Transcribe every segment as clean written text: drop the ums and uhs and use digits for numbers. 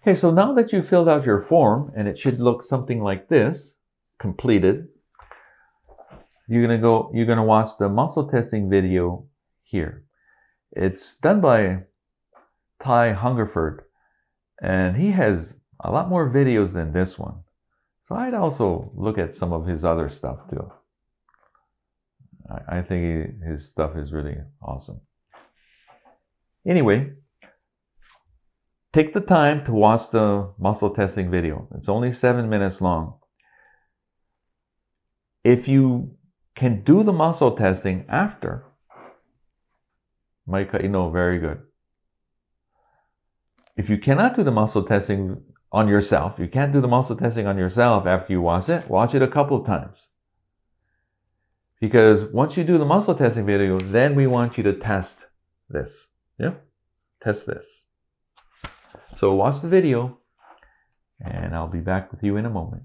Okay, so now that you filled out your form, and it should look something like this, completed, you're gonna watch the muscle testing video here. It's done by Ty Hungerford, and he has a lot more videos than this one. So I'd also look at some of his other stuff too. I think his stuff is really awesome. Anyway, take the time to watch the muscle testing video. It's only 7 minutes long. If you can do the muscle testing after, very good. If you cannot do the muscle testing on yourself, you can't do the muscle testing on yourself after you watch it a couple of times. Because once you do the muscle testing video, then we want you to test this. Yeah? Test this. So watch the video, and I'll be back with you in a moment.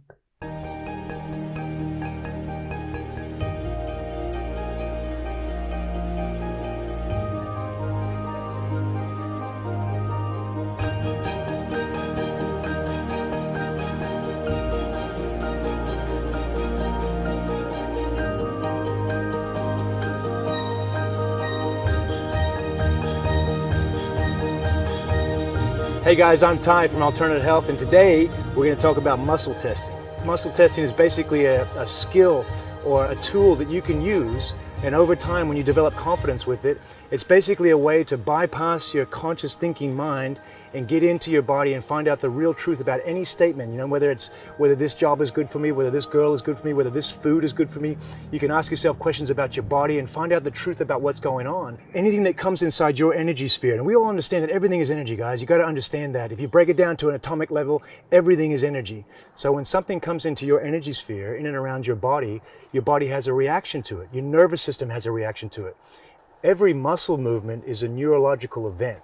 Hey guys, I'm Ty from Alternative Health, and today we're going to talk about muscle testing. Muscle testing is basically a skill or a tool that you can use, and over time when you develop confidence with it, it's basically a way to bypass your conscious thinking mind and get into your body and find out the real truth about any statement. You know, whether this job is good for me, whether this girl is good for me, whether this food is good for me. You can ask yourself questions about your body and find out the truth about what's going on. Anything that comes inside your energy sphere, and we all understand that everything is energy, guys. You got to understand that. If you break it down to an atomic level, everything is energy. So when something comes into your energy sphere, in and around your body has a reaction to it. Your nervous system has a reaction to it. Every muscle movement is a neurological event.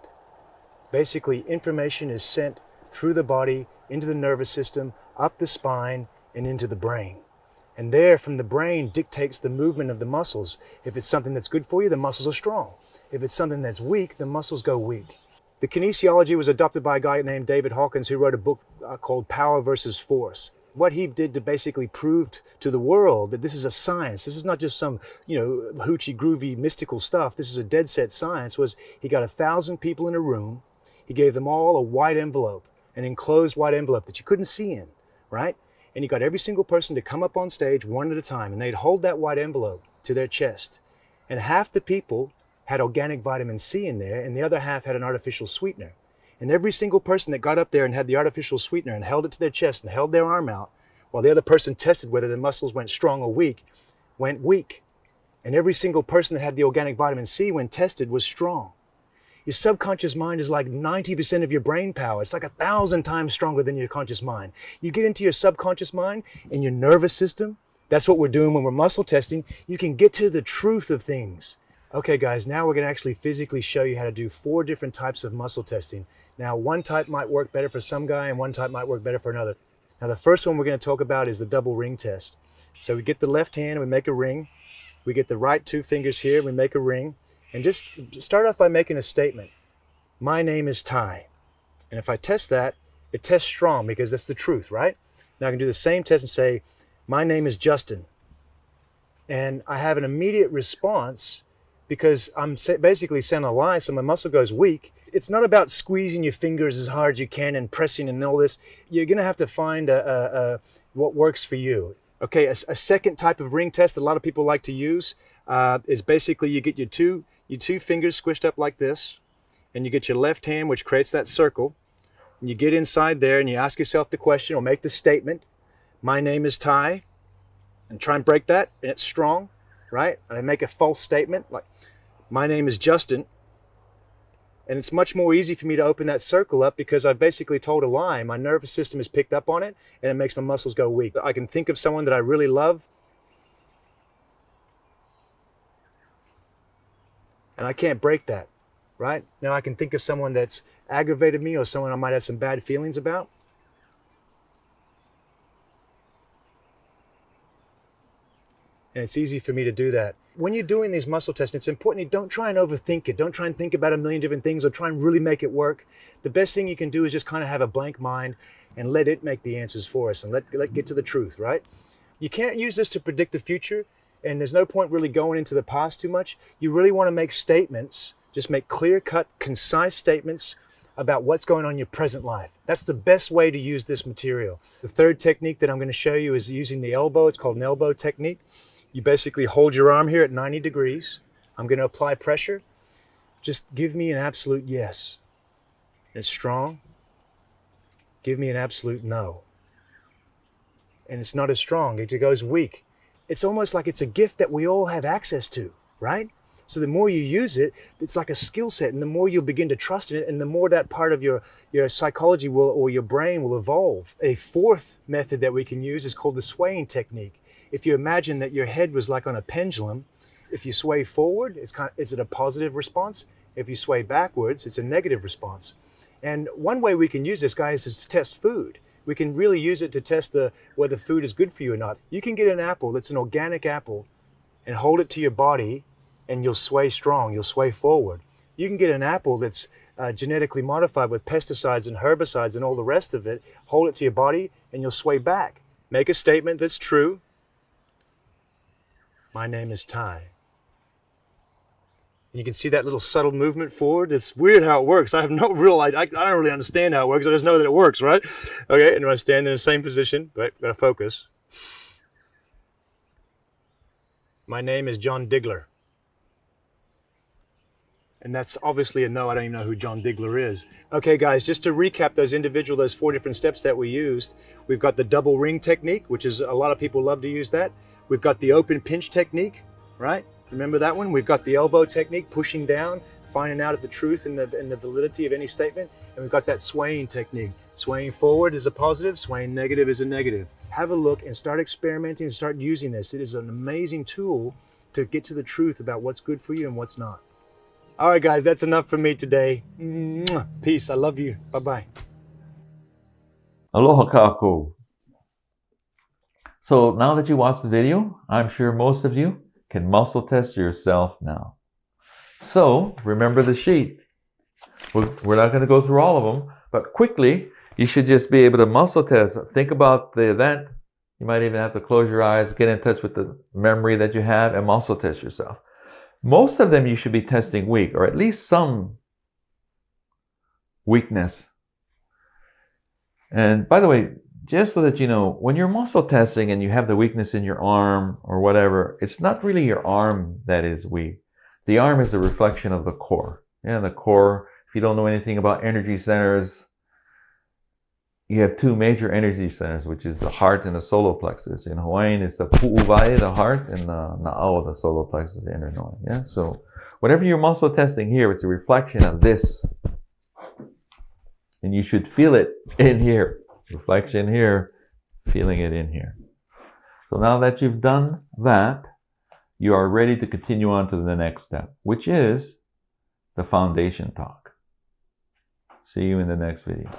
Basically, information is sent through the body, into the nervous system, up the spine, and into the brain. And there, from the brain, dictates the movement of the muscles. If it's something that's good for you, the muscles are strong. If it's something that's weak, the muscles go weak. The kinesiology was adopted by a guy named David Hawkins, who wrote a book called Power versus Force. What he did to basically prove to the world that this is a science, this is not just some, hoochie groovy mystical stuff, this is a dead set science, was he got 1,000 people in a room, he gave them all a white envelope, an enclosed white envelope that you couldn't see in, right? And he got every single person to come up on stage one at a time, and they'd hold that white envelope to their chest. And half the people had organic vitamin C in there, and the other half had an artificial sweetener. And every single person that got up there and had the artificial sweetener and held it to their chest and held their arm out, while the other person tested whether their muscles went strong or weak, went weak. And every single person that had the organic vitamin C when tested was strong. Your subconscious mind is like 90% of your brain power. It's like 1,000 times stronger than your conscious mind. You get into your subconscious mind and your nervous system. That's what we're doing when we're muscle testing. You can get to the truth of things. Okay guys, now we're going to actually physically show you how to do 4 different types of muscle testing. Now one type might work better for some guy and one type might work better for another. Now the first one we're going to talk about is the double ring test. So we get the left hand and we make a ring. We get the right 2 fingers here, we make a ring. And just start off by making a statement. My name is Ty. And if I test that, it tests strong because that's the truth, right? Now I can do the same test and say, my name is Justin. And I have an immediate response because I'm basically saying a lie, so my muscle goes weak. It's not about squeezing your fingers as hard as you can and pressing and all this. You're going to have to find what works for you. Okay, a second type of ring test that a lot of people like to use is basically you get your two fingers squished up like this, and you get your left hand, which creates that circle, and you get inside there and you ask yourself the question or make the statement, my name is Ty, and try and break that, and it's strong, right? And I make a false statement like, my name is Justin, and it's much more easy for me to open that circle up because I've basically told a lie. My nervous system has picked up on it, and it makes my muscles go weak. I can think of someone that I really love, and I can't break that, right? Now I can think of someone that's aggravated me or someone I might have some bad feelings about. and it's easy for me to do that. When you're doing these muscle testing, it's important you don't try and overthink it. Don't try and think about a million different things or try and really make it work. The best thing you can do is just kind of have a blank mind and let it make the answers for us and let get to the truth, right? You can't use this to predict the future, and there's no point really going into the past too much. You really want to make statements, just make clear-cut, concise statements about what's going on in your present life. That's the best way to use this material. The third technique that I'm going to show you is using the elbow. It's called an elbow technique. You basically hold your arm here at 90 degrees. I'm going to apply pressure. Just give me an absolute yes. It's strong. Give me an absolute no. And it's not as strong. It goes weak. It's almost like it's a gift that we all have access to, right? So the more you use it, it's like a skill set, and the more you'll begin to trust in it, and the more that part of your psychology will, or your brain will evolve. A fourth method that we can use is called the swaying technique. If you imagine that your head was like on a pendulum, if you sway forward, is it a positive response? If you sway backwards, it's a negative response. And one way we can use this, guys, is to test food. We can really use it to test whether food is good for you or not. You can get an apple that's an organic apple and hold it to your body, and you'll sway strong, you'll sway forward. You can get an apple that's genetically modified with pesticides and herbicides and all the rest of it, hold it to your body, and you'll sway back. Make a statement that's true. My name is Ty. And you can see that little subtle movement forward. It's weird how it works. I have no real idea. I don't really understand how it works. I just know that it works, right? Okay, and I stand in the same position, but gotta focus. My name is John Digler. And that's obviously a no. I don't even know who John Digler is. Okay, guys, just to recap those 4 different steps that we used. We've got the double ring technique, which is a lot of people love to use that. We've got the open pinch technique, right? Remember that one? We've got the elbow technique, pushing down, finding out the truth and the validity of any statement. And we've got that swaying technique. Swaying forward is a positive, swaying negative is a negative. Have a look and start experimenting and start using this. It is an amazing tool to get to the truth about what's good for you and what's not. All right, guys, that's enough for me today. Peace. I love you. Bye-bye. Aloha kākou. So now that you watched the video, I'm sure most of you can muscle test yourself now. So remember the sheet. We're not going to go through all of them, but quickly, you should just be able to muscle test. Think about the event. You might even have to close your eyes, get in touch with the memory that you have, and muscle test yourself. Most of them you should be testing weak, or at least some weakness. And by the way, just so that you know, when you're muscle testing and you have the weakness in your arm or whatever, it's not really your arm that is weak. The arm is a reflection of the core. Yeah, the core, if you don't know anything about energy centers, you have 2 major energy centers, which is the heart and the solar plexus. In Hawaiian, it's the pu'uwai, the heart, and the na'au, the solar plexus, the inner knowing. Yeah, so whatever you're muscle testing here, it's a reflection of this. And you should feel it in here. Reflection here, feeling it in here. So now that you've done that, you are ready to continue on to the next step, which is the foundation talk. See you in the next video.